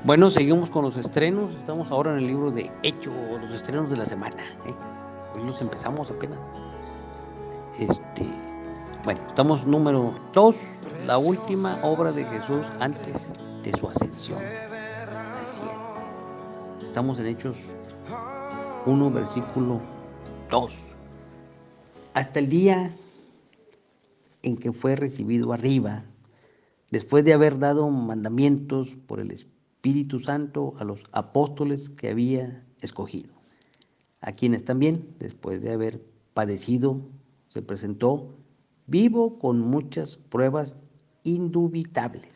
Bueno, seguimos con los estrenos. Estamos ahora en el libro de Hechos, los estrenos de la semana. Hoy los empezamos apenas. Estamos número 2, la última obra de Jesús antes de su ascensión al cielo. Estamos en Hechos 1, versículo 2. Hasta el día en que fue recibido arriba, después de haber dado mandamientos por el Espíritu Santo a los apóstoles que había escogido, a quienes también, después de haber padecido, se presentó vivo con muchas pruebas indubitables,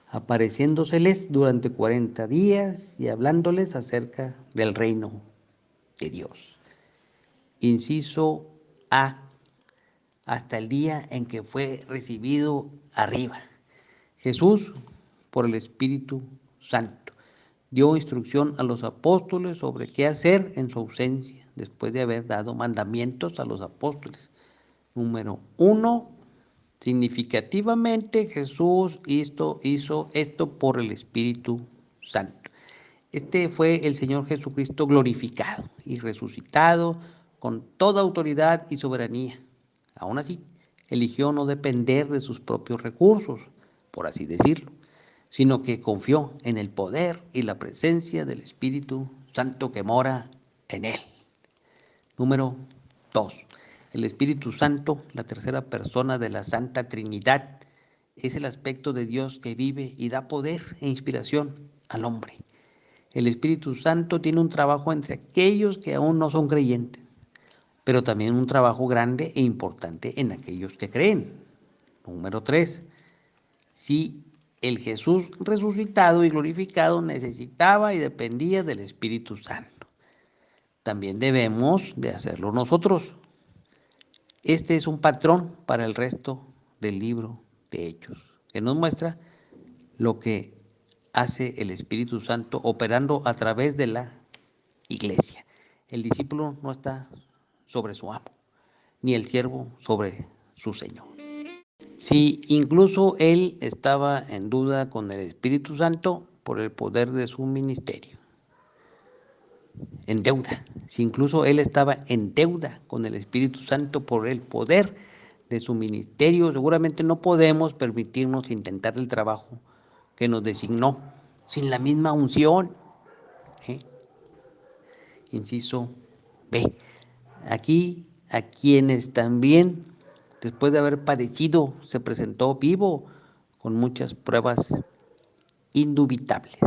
apareciéndoseles durante 40 días y hablándoles acerca del reino de Dios. Inciso A, hasta el día en que fue recibido arriba. Jesús, por el Espíritu Santo, dio instrucción a los apóstoles sobre qué hacer en su ausencia, después de haber dado mandamientos a los apóstoles. Número 1, significativamente Jesús hizo esto por el Espíritu Santo. Este fue el Señor Jesucristo glorificado y resucitado con toda autoridad y soberanía. Aún así, eligió no depender de sus propios recursos, por así decirlo, sino que confió en el poder y la presencia del Espíritu Santo que mora en él. Número 2. El Espíritu Santo, la tercera persona de la Santa Trinidad, es el aspecto de Dios que vive y da poder e inspiración al hombre. El Espíritu Santo tiene un trabajo entre aquellos que aún no son creyentes, pero también un trabajo grande e importante en aquellos que creen. Número 3. Si el Jesús resucitado y glorificado necesitaba y dependía del Espíritu Santo, también debemos de hacerlo nosotros. Este es un patrón para el resto del libro de Hechos, que nos muestra lo que hace el Espíritu Santo operando a través de la iglesia. El discípulo no está sobre su amo, ni el siervo sobre su señor. Si incluso él estaba en duda con el Espíritu Santo por el poder de su ministerio, en deuda, si incluso él estaba en deuda con el Espíritu Santo por el poder de su ministerio, seguramente no podemos permitirnos intentar el trabajo que nos designó sin la misma unción. ¿eh? Inciso B. Aquí a quienes también, después de haber padecido, se presentó vivo con muchas pruebas indubitables.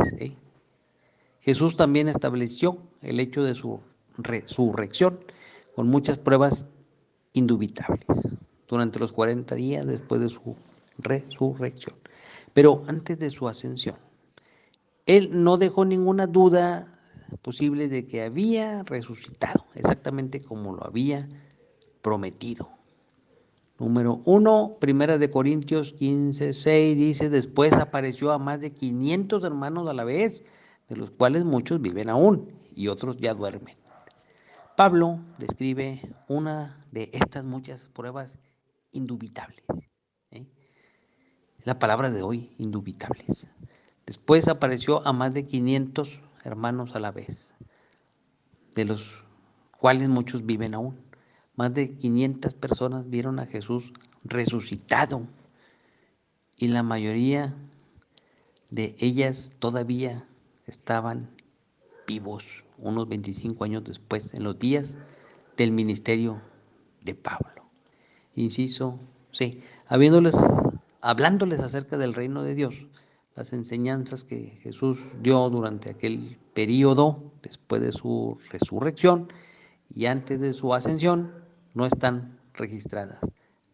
Jesús también estableció el hecho de su resurrección con muchas pruebas indubitables durante los 40 días después de su resurrección. Pero antes de su ascensión, él no dejó ninguna duda posible de que había resucitado, exactamente como lo había prometido. Número 1, Primera de Corintios 15:6 dice, después apareció a más de 500 hermanos a la vez, de los cuales muchos viven aún y otros ya duermen. Pablo describe una de estas muchas pruebas indubitables. ¿eh? La palabra de hoy, indubitables. Después apareció a más de 500 hermanos a la vez, de los cuales muchos viven aún. Más de 500 personas vieron a Jesús resucitado y la mayoría de ellas todavía estaban vivos unos 25 años después, en los días del ministerio de Pablo. Inciso C. Hablándoles acerca del reino de Dios, las enseñanzas que Jesús dio durante aquel periodo después de su resurrección y antes de su ascensión no están registradas,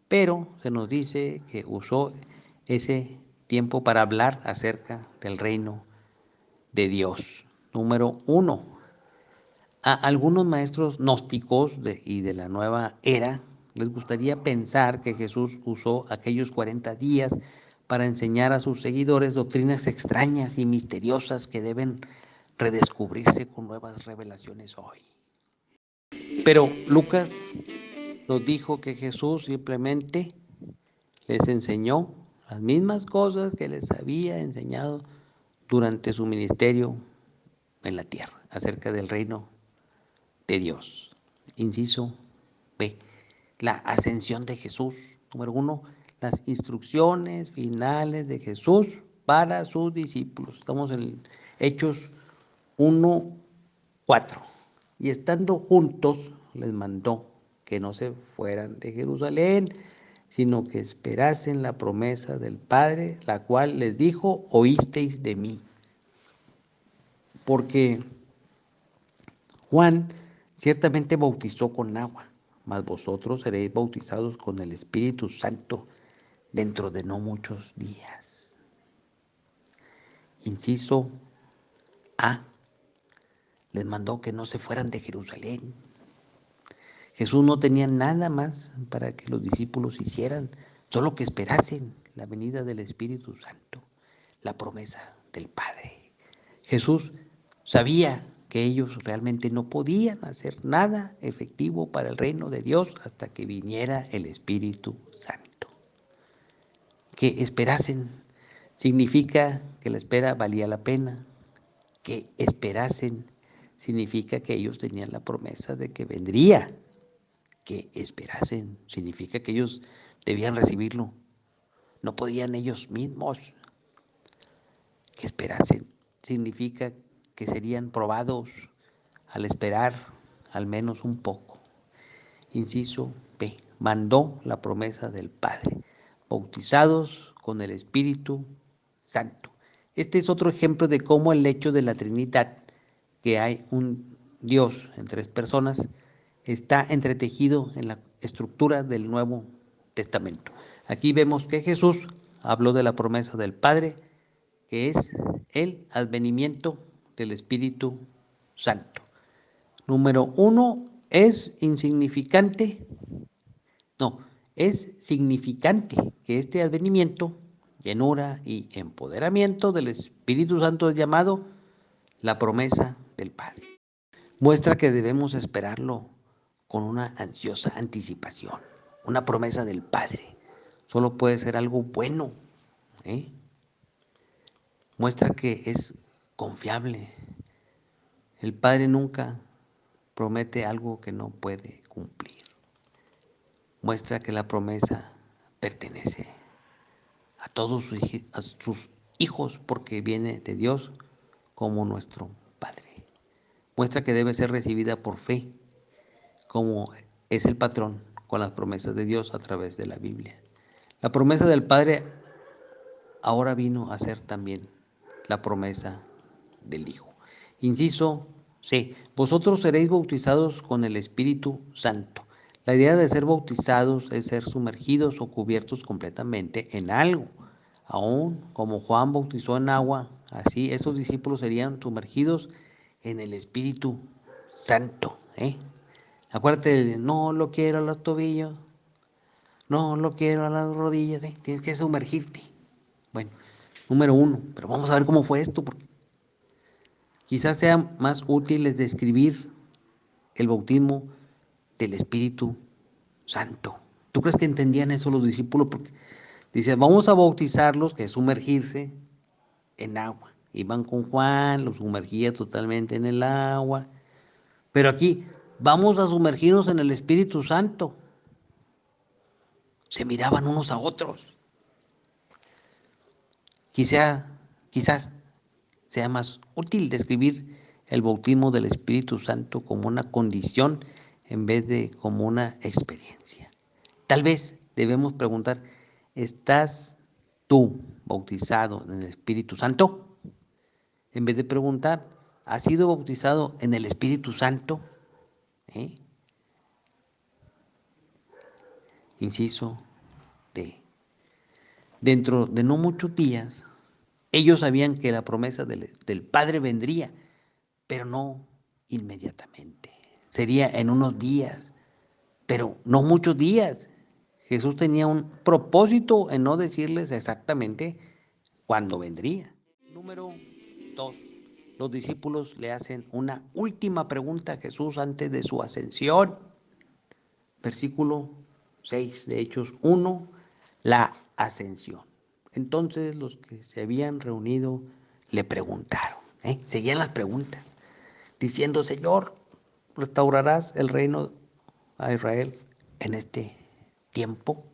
pero se nos dice que usó ese tiempo para hablar acerca del reino de Dios. Número 1. A algunos maestros gnósticos y de la nueva era les gustaría pensar que Jesús usó aquellos 40 días para enseñar a sus seguidores doctrinas extrañas y misteriosas que deben redescubrirse con nuevas revelaciones hoy. Pero Lucas nos dijo que Jesús simplemente les enseñó las mismas cosas que les había enseñado durante su ministerio en la tierra, acerca del reino de Dios. Inciso B, la ascensión de Jesús. Número 1, las instrucciones finales de Jesús para sus discípulos. Estamos en Hechos 1:4. Y estando juntos, les mandó que no se fueran de Jerusalén, sino que esperasen la promesa del Padre, la cual les dijo: oísteis de mí. Porque Juan ciertamente bautizó con agua, mas vosotros seréis bautizados con el Espíritu Santo dentro de no muchos días. Inciso A, les mandó que no se fueran de Jerusalén. Jesús no tenía nada más para que los discípulos hicieran, solo que esperasen la venida del Espíritu Santo, la promesa del Padre. Jesús sabía que ellos realmente no podían hacer nada efectivo para el reino de Dios hasta que viniera el Espíritu Santo. Que esperasen significa que la espera valía la pena. Que esperasen significa que ellos tenían la promesa de que vendría. Que esperasen significa que ellos debían recibirlo. No podían ellos mismos. Que esperasen significa que serían probados al esperar al menos un poco. Inciso B, mandó la promesa del Padre, bautizados con el Espíritu Santo. Este es otro ejemplo de cómo el hecho de la Trinidad, que hay un Dios en tres personas, está entretejido en la estructura del Nuevo Testamento. Aquí vemos que Jesús habló de la promesa del Padre, que es el advenimiento del Espíritu Santo. Número 1, es insignificante, no, es significante que este advenimiento, llenura y empoderamiento del Espíritu Santo es llamado la promesa del Padre. Muestra que debemos esperarlo con una ansiosa anticipación. Una promesa del Padre solo puede ser algo bueno, ¿eh? Muestra que es confiable. El Padre nunca promete algo que no puede cumplir. Muestra que la promesa pertenece a todos sus hijos porque viene de Dios como nuestro Padre. Muestra que debe ser recibida por fe, como es el patrón con las promesas de Dios a través de la Biblia. La promesa del Padre ahora vino a ser también la promesa del Hijo. Inciso C, vosotros seréis bautizados con el Espíritu Santo. La idea de ser bautizados es ser sumergidos o cubiertos completamente en algo. Aún como Juan bautizó en agua, así estos discípulos serían sumergidos en el Espíritu Santo. Acuérdate de no lo quiero a los tobillos, no lo quiero a las rodillas, tienes que sumergirte. Bueno, número 1, pero vamos a ver cómo fue esto, porque quizás sea más útil describir el bautismo del Espíritu Santo. ¿Tú crees que entendían eso los discípulos? Porque dice, vamos a bautizarlos, que es sumergirse en agua. Iban con Juan, los sumergía totalmente en el agua. Pero aquí, vamos a sumergirnos en el Espíritu Santo. Se miraban unos a otros. Quizás sea más útil describir el bautismo del Espíritu Santo como una condición en vez de como una experiencia. Tal vez debemos preguntar, ¿estás tú bautizado en el Espíritu Santo? En vez de preguntar, ¿has sido bautizado en el Espíritu Santo? Inciso D. Dentro de no muchos días, ellos sabían que la promesa del Padre vendría, pero no inmediatamente. Sería en unos días, pero no muchos días. Jesús tenía un propósito en no decirles exactamente cuándo vendría. Número 2. Los discípulos le hacen una última pregunta a Jesús antes de su ascensión. Versículo 6 de Hechos 1, la ascensión. Entonces los que se habían reunido le preguntaron, seguían las preguntas, diciendo, Señor, ¿restaurarás el reino a Israel en este tiempo?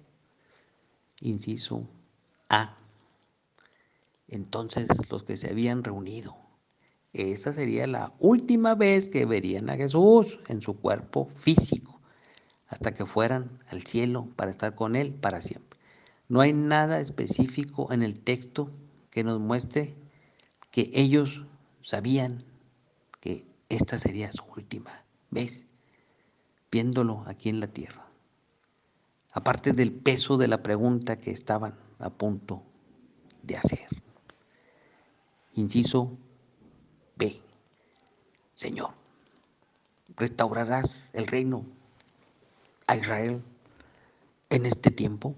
Inciso A. Entonces los que se habían reunido, esa sería la última vez que verían a Jesús en su cuerpo físico, hasta que fueran al cielo para estar con Él para siempre. No hay nada específico en el texto que nos muestre que ellos sabían que esta sería su última vez viéndolo aquí en la tierra. Aparte del peso de la pregunta que estaban a punto de hacer. Inciso B. Señor, ¿restaurarás el reino a Israel en este tiempo?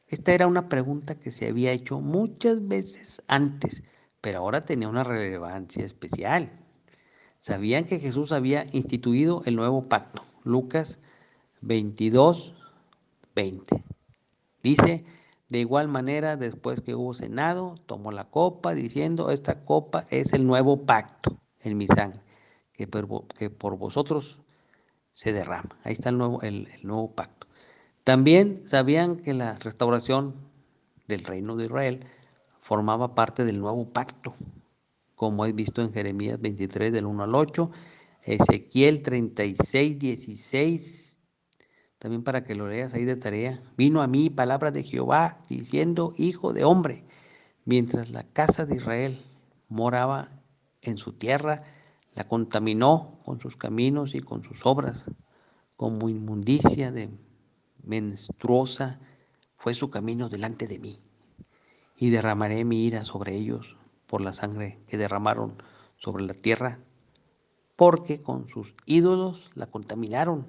Esta era una pregunta que se había hecho muchas veces antes, pero ahora tenía una relevancia especial. Sabían que Jesús había instituido el nuevo pacto. Lucas 22, 20. Dice, de igual manera, después que hubo cenado, tomó la copa, diciendo, esta copa es el nuevo pacto en mi sangre, que por vosotros se derrama. Ahí está el nuevo pacto. También sabían que la restauración del reino de Israel formaba parte del nuevo pacto, como es visto en Jeremías 23, del 1 al 8, Ezequiel 36, 16, también para que lo leas ahí de tarea. Vino a mí palabra de Jehová, diciendo, hijo de hombre, mientras la casa de Israel moraba en su tierra, la contaminó con sus caminos y con sus obras, como inmundicia de menstruosa fue su camino delante de mí, y derramaré mi ira sobre ellos por la sangre que derramaron sobre la tierra, porque con sus ídolos la contaminaron.